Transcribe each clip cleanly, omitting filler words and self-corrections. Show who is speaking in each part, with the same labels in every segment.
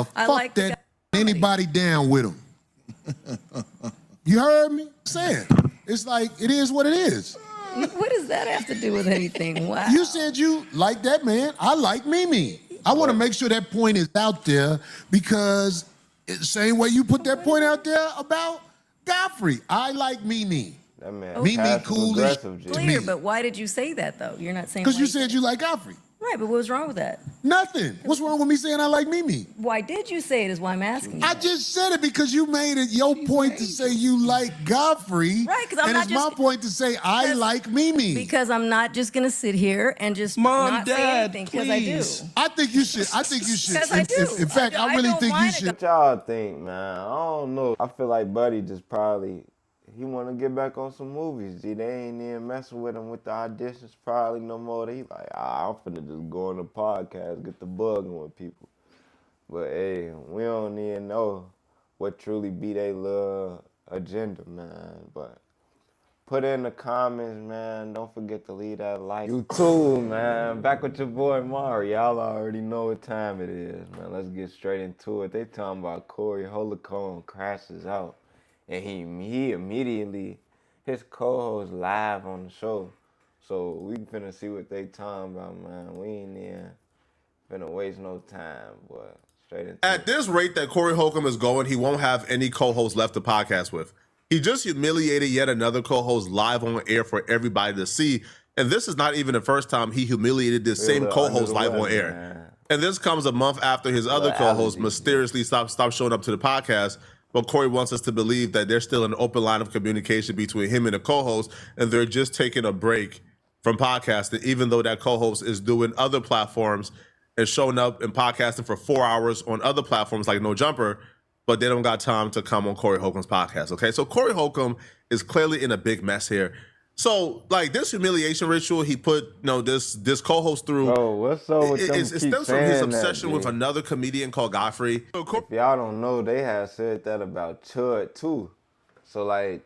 Speaker 1: Fuck that anybody down with him. You heard me? Saying. It's like, it is what it is.
Speaker 2: What does that have to do with anything? Wow.
Speaker 1: You said you like that man. I like Mimi. I want to make sure that point is out there because it's the same way you put that point out there about Godfrey. I like Mimi.
Speaker 3: That man
Speaker 1: Mimi cool as
Speaker 2: clear, but why did you say that though? You're not saying
Speaker 1: because you said you like Godfrey.
Speaker 2: Right, but what was wrong with that?
Speaker 1: Nothing. What's wrong with me saying I like Mimi?
Speaker 2: Why did you say it is why I'm asking you.
Speaker 1: I just said it because you made it your point to say you like Godfrey.
Speaker 2: Right, because I'm
Speaker 1: and
Speaker 2: not
Speaker 1: it's
Speaker 2: just...
Speaker 1: my point to say I like Mimi.
Speaker 2: Because I'm not just going to sit here and just not say anything, because I do.
Speaker 1: I think you should. I think you should.
Speaker 2: Because I do.
Speaker 1: In fact, I really think you should.
Speaker 3: What y'all think, man? I don't know. I feel like Buddy just probably... He want to get back on some movies. They ain't even messing with him with the auditions probably no more. They like, I'm finna just go on the podcast, get the bug with people. But hey, we don't even know what truly be their little agenda, man. But put it in the comments, man. Don't forget to leave that like. You too, man. Back with your boy Mari. Y'all already know what time it is, man. Let's get straight into it. They talking about Holcomb crashes out. And he immediately, his co-host live on the show. So we finna see what they talking about, man. We ain't even finna waste no time, boy. Straight into
Speaker 4: At this rate that Corey Holcomb is going, he won't have any co-hosts left to podcast with. He just humiliated yet another co-host live on air for everybody to see. And this is not even the first time he humiliated this same co-host live on air. Man. And this comes a month after his other co-host mysteriously stopped showing up to the podcast. But Corey wants us to believe that there's still an open line of communication between him and the co-host, and they're just taking a break from podcasting, even though that co-host is doing other platforms and showing up and podcasting for 4 hours on other platforms like No Jumper, but they don't got time to come on Corey Holcomb's podcast, okay? So Corey Holcomb is clearly in a big mess here. So, like, this humiliation ritual he put, this co-host through.
Speaker 3: Oh, what's up with them?
Speaker 4: It stems from his obsession with another comedian called Godfrey.
Speaker 3: If y'all don't know, they had said that about Chud, too. So, like,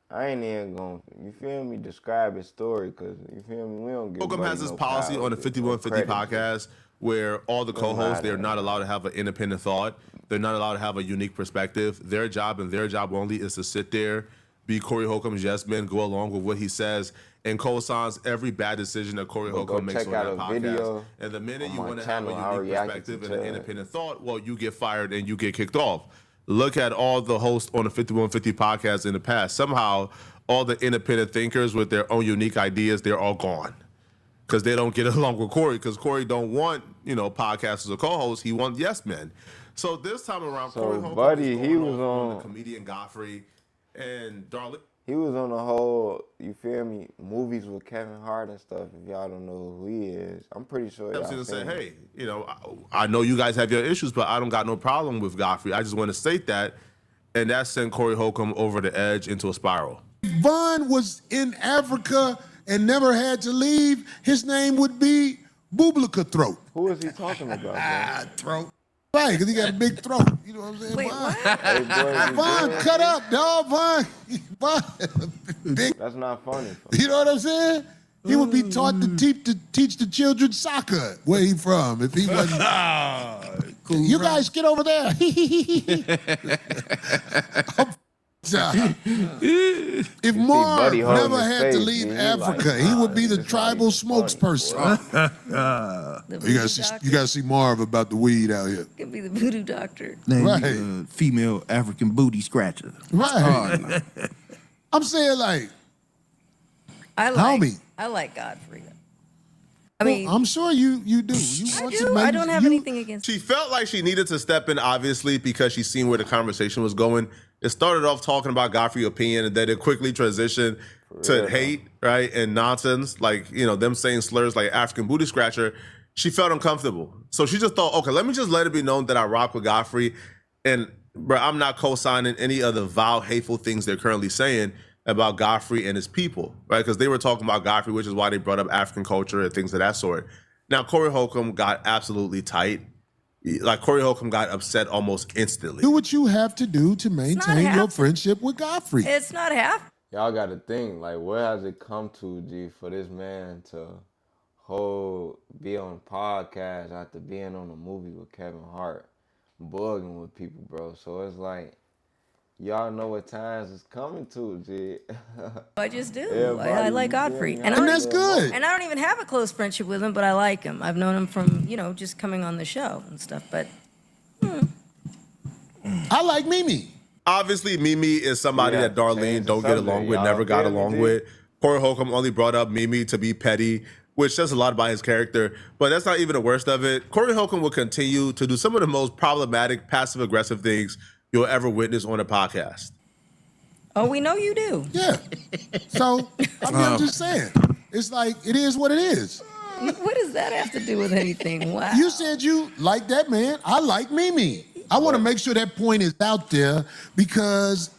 Speaker 3: I ain't even gonna, you feel me, describe his story, because, you feel me, we don't get
Speaker 4: Holcomb has this policy on the 5150 podcast where all the co-hosts, they're not allowed to have an independent thought. They're not allowed to have a unique perspective. Their job and their job only is to sit there, be Corey Holcomb's yes man, go along with what he says, and co-signs every bad decision that Corey Holcomb makes on that podcast. And the minute you want to have a unique perspective and an independent thought, well, you get fired and you get kicked off. Look at all the hosts on the 5150 podcast in the past. Somehow, all the independent thinkers with their own unique ideas, they're all gone. Because they don't get along with Corey, because Corey don't want, podcasters or co-hosts. He wants yes men. So this time around, Corey Holcomb was on the comedian Godfrey. And darling,
Speaker 3: he was on the whole, you feel me, movies with Kevin Hart and stuff. If y'all don't know who he is, I'm pretty sure y'all
Speaker 4: to say, hey, I know you guys have your issues, but I don't got no problem with Godfrey. I just want to state that, and that sent Corey Holcomb over the edge into a spiral.
Speaker 1: If Vaughn was in Africa and never had to leave, his name would be Bublicka Throat.
Speaker 3: Who is he talking about?
Speaker 1: Throat. Right, because he got a big throat. You know what I'm saying?
Speaker 2: Wait,
Speaker 1: Vaughn.
Speaker 2: what?
Speaker 3: Hey, boy,
Speaker 1: Vaughn, cut up, dog. Vaughn. Big.
Speaker 3: That's not funny.
Speaker 1: You know what I'm saying? He would be taught to teach the children soccer where he from if he wasn't. Cool, you guys get over there. If Marv never had to leave Africa, he would be the tribal spokesperson. You gotta see Marv about the weed out here.
Speaker 2: Could be the voodoo doctor.
Speaker 1: Right.
Speaker 5: Female African booty scratcher.
Speaker 1: Right. I'm saying like, homie.
Speaker 2: I like Godfrey. I mean,
Speaker 1: I'm sure you do.
Speaker 2: I do. I don't have anything against.
Speaker 4: She felt like she needed to step in, obviously, because she seen where the conversation was going. It started off talking about Godfrey's opinion, and then it quickly transitioned to hate, right, and nonsense, like, them saying slurs like African booty scratcher. She felt uncomfortable. So she just thought, okay, let me just let it be known that I rock with Godfrey, and, bro, I'm not co-signing any of the vile, hateful things they're currently saying about Godfrey and his people, right? Because they were talking about Godfrey, which is why they brought up African culture and things of that sort. Now, Corey Holcomb got absolutely tight. Like, Corey Holcomb got upset almost instantly.
Speaker 1: Do what you have to do to maintain your friendship with Godfrey.
Speaker 2: It's not half.
Speaker 3: Y'all got to think, like, where has it come to, G, for this man to be on podcast after being on a movie with Kevin Hart? bugging with people, bro. So it's like, y'all know what times it's coming to, G.
Speaker 2: I just do.
Speaker 3: Everybody,
Speaker 2: I like
Speaker 3: you feel
Speaker 2: Godfrey.
Speaker 3: me?
Speaker 2: And
Speaker 1: And that's good.
Speaker 2: And I don't even have a close friendship with him, but I like him. I've known him from, just coming on the show and stuff. But
Speaker 1: I like Mimi.
Speaker 4: Obviously, Mimi is somebody
Speaker 3: Yeah,
Speaker 4: that Darlene
Speaker 3: change the
Speaker 4: don't get along
Speaker 3: subject.
Speaker 4: with,
Speaker 3: Y'all
Speaker 4: never got
Speaker 3: feel me,
Speaker 4: along
Speaker 3: G?
Speaker 4: with. Corey Holcomb only brought up Mimi to be petty, which says a lot about his character, but that's not even the worst of it. Corey Holcomb will continue to do some of the most problematic, passive-aggressive things you'll ever witness on a podcast.
Speaker 2: we know you do.
Speaker 1: Yeah. So, I'm just saying. It's like, it is what it is.
Speaker 2: What does that have to do with anything? Wow.
Speaker 1: You said you like that man. I like Mimi. I want to make sure that point is out there because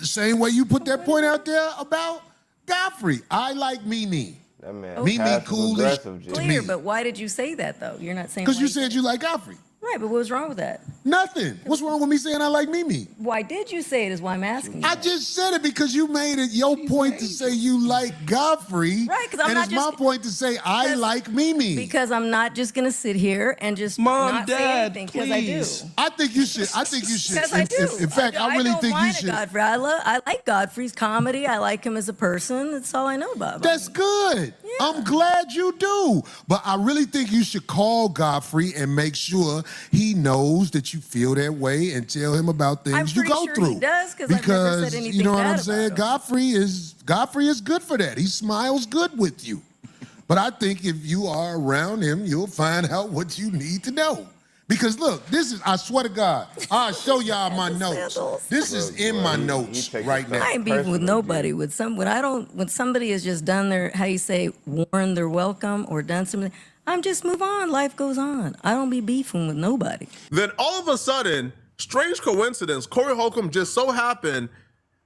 Speaker 1: same way you put that point out there about Godfrey. I like Mimi.
Speaker 3: That man,
Speaker 1: Mimi cool as
Speaker 3: aggressive, G.
Speaker 2: Clear, but why did you say that though? You're not saying
Speaker 1: because you
Speaker 2: why
Speaker 1: said you like Godfrey.
Speaker 2: right. But what was wrong with that?
Speaker 1: Nothing. What's wrong with me saying I like Mimi?
Speaker 2: Why did you say it? Is why I'm asking you.
Speaker 1: I just said it because you made it your point to say you like Godfrey.
Speaker 2: Right, 'cause I'm
Speaker 1: and
Speaker 2: not
Speaker 1: it's my
Speaker 2: just-
Speaker 1: point to say I
Speaker 2: because-
Speaker 1: like Mimi.
Speaker 2: Because I'm not just gonna sit here and just
Speaker 6: Mom,
Speaker 2: not
Speaker 6: Dad,
Speaker 2: say anything because I do.
Speaker 6: please.
Speaker 1: I think you should.
Speaker 2: Because I do.
Speaker 1: In fact, I really
Speaker 2: don't
Speaker 1: think you
Speaker 2: whine at
Speaker 1: should.
Speaker 2: Godfrey. I like Godfrey's comedy. I like him as a person. That's all I know about him.
Speaker 1: That's good. I'm glad you do. But I really think you should call Godfrey and make sure he knows that you feel that way and tell him about things
Speaker 2: I'm
Speaker 1: you
Speaker 2: pretty
Speaker 1: go
Speaker 2: sure
Speaker 1: through.
Speaker 2: he does, 'cause I've never
Speaker 1: because
Speaker 2: said
Speaker 1: you
Speaker 2: anything
Speaker 1: know what
Speaker 2: bad
Speaker 1: I'm saying?
Speaker 2: about him.
Speaker 1: Godfrey is good for that. He smiles good with you. But I think if you are around him, you'll find out what you need to know. Because look, I swear to God, I'll show y'all my notes. This is in my notes right now.
Speaker 2: I ain't beefing with
Speaker 3: Personal,
Speaker 2: nobody. When somebody has just done their, how you say, worn their welcome or done something, I'm just move on. Life goes on. I don't be beefing with nobody.
Speaker 4: Then all of a sudden, strange coincidence, Corey Holcomb just so happened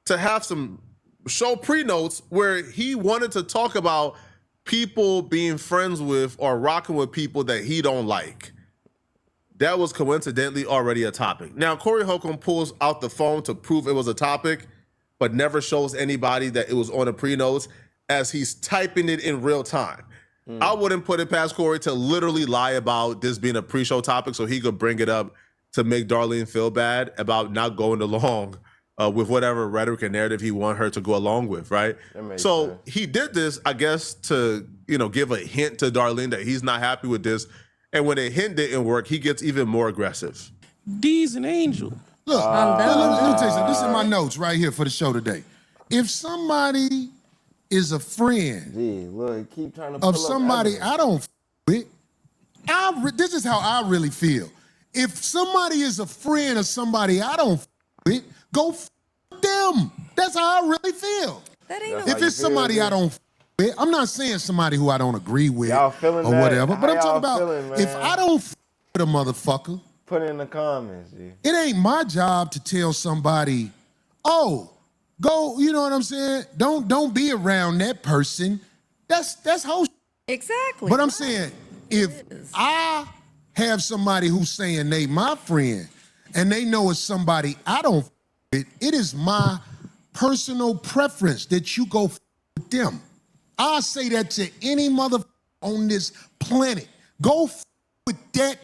Speaker 4: to have some show pre-notes where he wanted to talk about people being friends with or rocking with people that he don't like. That was coincidentally already a topic. Now, Corey Holcomb pulls out the phone to prove it was a topic, but never shows anybody that it was on the pre-notes as he's typing it in real time. I wouldn't put it past Corey to literally lie about this being a pre-show topic so he could bring it up to make Darlene feel bad about not going along with whatever rhetoric and narrative he want her to go along with, right? So
Speaker 3: sense.
Speaker 4: he did this, I guess, to give a hint to Darlene that he's not happy with this. And when the hint didn't work, he gets even more aggressive.
Speaker 6: D's an angel.
Speaker 1: Look,
Speaker 2: I'm done.
Speaker 1: let me tell you something. This is my notes right here for the show today. If somebody is a friend
Speaker 3: Gee, look, keep trying to pull
Speaker 1: of
Speaker 3: up
Speaker 1: somebody
Speaker 3: evidence.
Speaker 1: I don't with, this is how I really feel. If somebody is a friend of somebody I don't with, go them. That's how I really feel.
Speaker 2: That ain't
Speaker 3: That's
Speaker 2: no.
Speaker 3: how
Speaker 1: If
Speaker 3: you
Speaker 1: it's
Speaker 3: feel,
Speaker 1: somebody
Speaker 3: yeah.
Speaker 1: I don't with, I'm not saying somebody who I don't agree with
Speaker 3: Y'all feeling
Speaker 1: or
Speaker 3: that?
Speaker 1: whatever, but
Speaker 3: How
Speaker 1: I'm talking
Speaker 3: y'all
Speaker 1: about
Speaker 3: feeling,
Speaker 1: if
Speaker 3: man?
Speaker 1: I don't with a motherfucker,
Speaker 3: Put it in the comments, G.
Speaker 1: it ain't my job to tell somebody, oh, go, you know what I'm saying? Don't be around that person. That's whole shit.
Speaker 2: Exactly.
Speaker 1: But I'm saying, if I have somebody who's saying they my friend and they know it's somebody I don't with, it is my personal preference that you go with them. I say that to any mother on this planet. Go with that.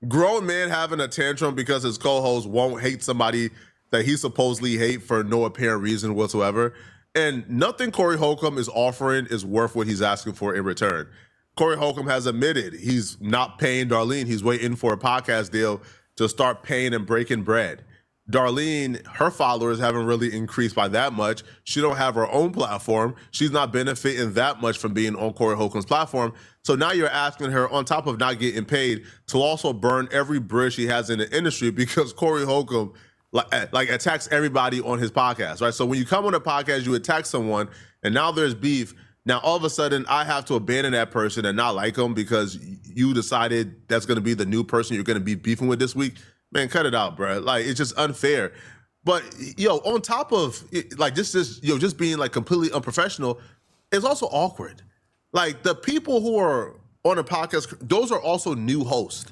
Speaker 4: Grown man having a tantrum because his co-host won't hate somebody that he supposedly hate for no apparent reason whatsoever. And nothing Corey Holcomb is offering is worth what he's asking for in return. Corey Holcomb has admitted he's not paying Darlene. He's waiting for a podcast deal to start paying and breaking bread. Darlene, her followers haven't really increased by that much. She don't have her own platform. She's not benefiting that much from being on Corey Holcomb's platform. So now you're asking her, on top of not getting paid, to also burn every bridge she has in the industry because Corey Holcomb like attacks everybody on his podcast, right? So when you come on a podcast, you attack someone, and now there's beef. Now all of a sudden, I have to abandon that person and not like them because you decided that's going to be the new person you're going to be beefing with this week. Man, cut it out, bro. Like, it's just unfair. But on top of like just being like completely unprofessional, it's also awkward. Like the people who are on a podcast, those are also new hosts.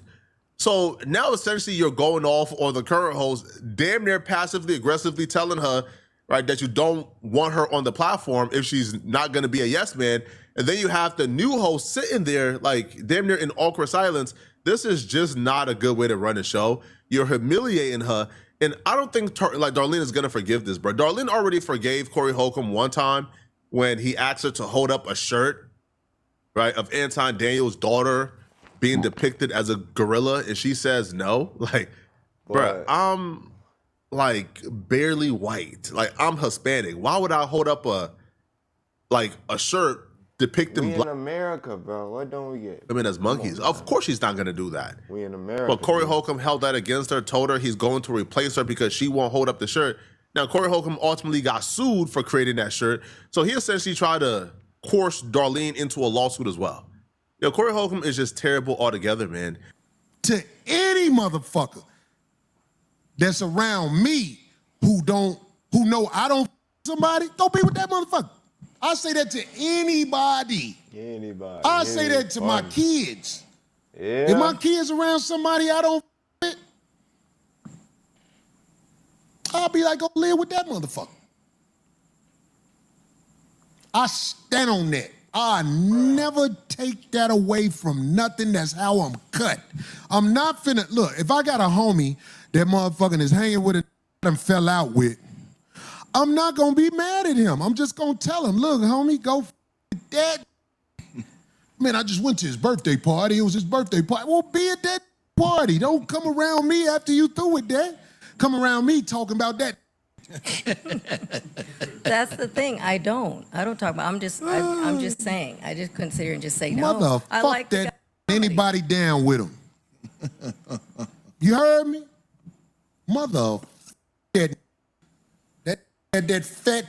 Speaker 4: So now essentially you're going off on the current host, damn near passively aggressively telling her, right, that you don't want her on the platform if she's not going to be a yes man. And then you have the new host sitting there like damn near in awkward silence. This is just not a good way to run a show. You're humiliating her. And I don't think Darlene is gonna forgive this, bro. Darlene already forgave Corey Holcomb one time when he asked her to hold up a shirt, right, of Anton Daniels' daughter being depicted as a gorilla, and she says no. Like, bro, I'm like barely white. Like, I'm Hispanic. Why would I hold up a shirt depicting
Speaker 3: We in
Speaker 4: black
Speaker 3: America, bro. What don't we get?
Speaker 4: women as monkeys? Of course she's not gonna do that.
Speaker 3: We in America.
Speaker 4: But Corey
Speaker 3: dude.
Speaker 4: Holcomb held that against her, told her he's going to replace her because she won't hold up the shirt. Now, Corey Holcomb ultimately got sued for creating that shirt. So he essentially tried to coerce Darlene into a lawsuit as well. Corey Holcomb is just terrible altogether, man.
Speaker 1: To any motherfucker that's around me who know I don't somebody, don't be with that motherfucker. I say that to anybody.
Speaker 3: Anybody.
Speaker 1: I say that to my kids.
Speaker 3: Yeah.
Speaker 1: If my kids around somebody I don't with, I'll be like, go live with that motherfucker. I stand on that. I never take that away from nothing. That's how I'm cut. I'm not finna, look, if I got a homie that motherfucking is hanging with and fell out with, I'm not gonna be mad at him. I'm just gonna tell him, look, homie, go with that. Man, I just went to his birthday party. It was his birthday party. Well, be at that party. Don't come around me after you through with that. Come around me talking about that.
Speaker 2: That's the thing. I don't talk about. I'm just saying. I just couldn't sit here and just say no.
Speaker 1: Motherfuck
Speaker 2: I like
Speaker 1: that. Anybody down with him? You heard me? Mother that fat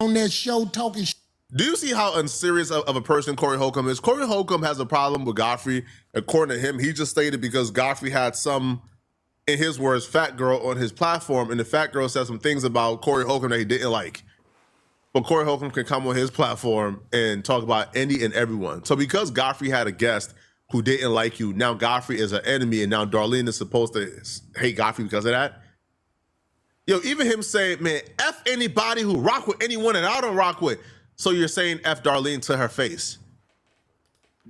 Speaker 1: on that show talking shit.
Speaker 4: Do you see how unserious of a person Corey Holcomb is? Corey Holcomb has a problem with Godfrey. According to him, he just stated because Godfrey had some, in his words, fat girl on his platform, and the fat girl said some things about Corey Holcomb that he didn't like. But Corey Holcomb can come on his platform and talk about any and everyone. So because Godfrey had a guest who didn't like you, now Godfrey is an enemy, and now Darlene is supposed to hate Godfrey because of that? Even him saying, man, F anybody who rock with anyone that I don't rock with. So you're saying F Darlene to her face.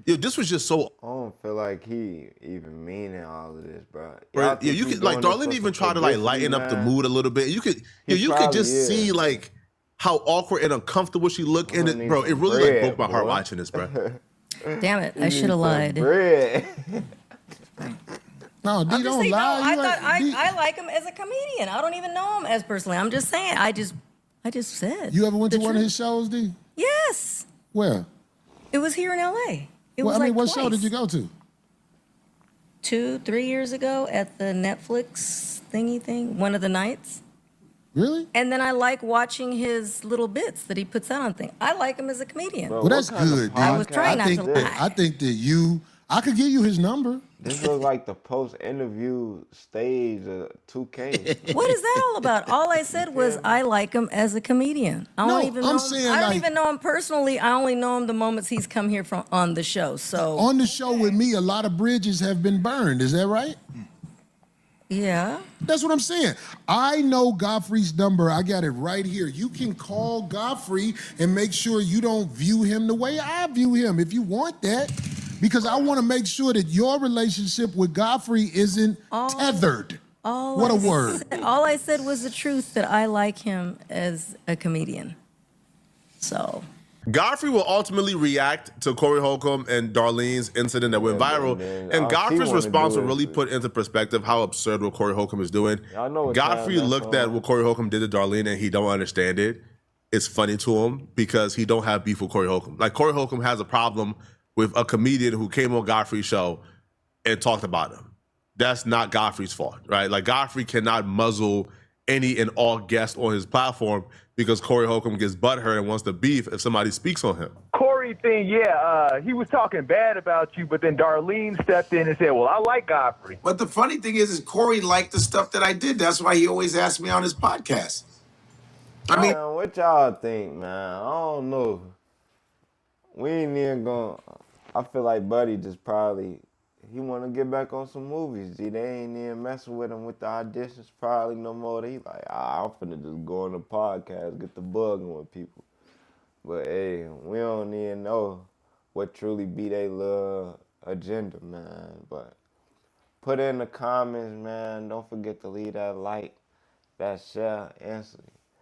Speaker 4: This was just so.
Speaker 3: I don't feel like he even meaning all of this, bro.
Speaker 4: You could like Darlene even try to like lighten up the mood a little bit. You could just see like how awkward and uncomfortable she looked in it, bro. It really like broke my heart watching this, bro.
Speaker 2: Damn it! I should have lied.
Speaker 3: Bread.
Speaker 1: No, D, don't lie.
Speaker 2: I like him as a comedian. I don't even know him as personally. I'm just saying. I just said.
Speaker 1: You ever went to
Speaker 2: the
Speaker 1: one of
Speaker 2: truth.
Speaker 1: his shows, D?
Speaker 2: Yes.
Speaker 1: Where?
Speaker 2: It was here in L.A.
Speaker 1: What show did you go to?
Speaker 2: 2-3 years ago at the Netflix thingy thing, one of the nights.
Speaker 1: Really?
Speaker 2: And then I like watching his little bits that he puts out on things. I like him as a comedian.
Speaker 3: Bro,
Speaker 1: Well, that's good, D.
Speaker 2: I was trying not to lie.
Speaker 1: I think that I could give you his number.
Speaker 3: This looks like the post-interview stage of 2K.
Speaker 2: What is that all about? All I said was I like him as a comedian. I don't even know him personally. I only know him the moments he's come here from on the show. So
Speaker 1: on the show with me, a lot of bridges have been burned. Is that right?
Speaker 2: yeah.
Speaker 1: That's what I'm saying. I know Godfrey's number. I got it right here. You can call Godfrey and make sure you don't view him the way I view him if you want that. Because I want to make sure that your relationship with Godfrey isn't tethered. What a word.
Speaker 2: All I said was the truth, that I like him as a comedian. So
Speaker 4: Godfrey will ultimately react to Corey Holcomb and Darlene's incident that went viral. And Godfrey's response will really put into perspective how absurd what Corey Holcomb is doing. Godfrey looked at what Corey Holcomb did to Darlene and he don't understand it. It's funny to him because he don't have beef with Corey Holcomb. Like, Corey Holcomb has a problem with a comedian who came on Godfrey's show and talked about him. That's not Godfrey's fault, right? Like, Godfrey cannot muzzle any and all guests on his platform because Corey Holcomb gets butthurt and wants to beef if somebody speaks on him.
Speaker 6: Corey thing, he was talking bad about you, but then Darlene stepped in and said, well, I like Godfrey.
Speaker 7: But the funny thing is Corey liked the stuff that I did. That's why he always asked me on his podcast. I mean,
Speaker 3: Man, what y'all think, man? I don't know. We ain't even gonna. I feel like Buddy just probably, he want to get back on some movies. They ain't even messing with him with the auditions probably no more. He like, I'm finna just go on the podcast, get the bug with people. But hey, we don't even know what truly be their little agenda, man. But Put in the comments, man. Don't forget to leave that like, that share instantly.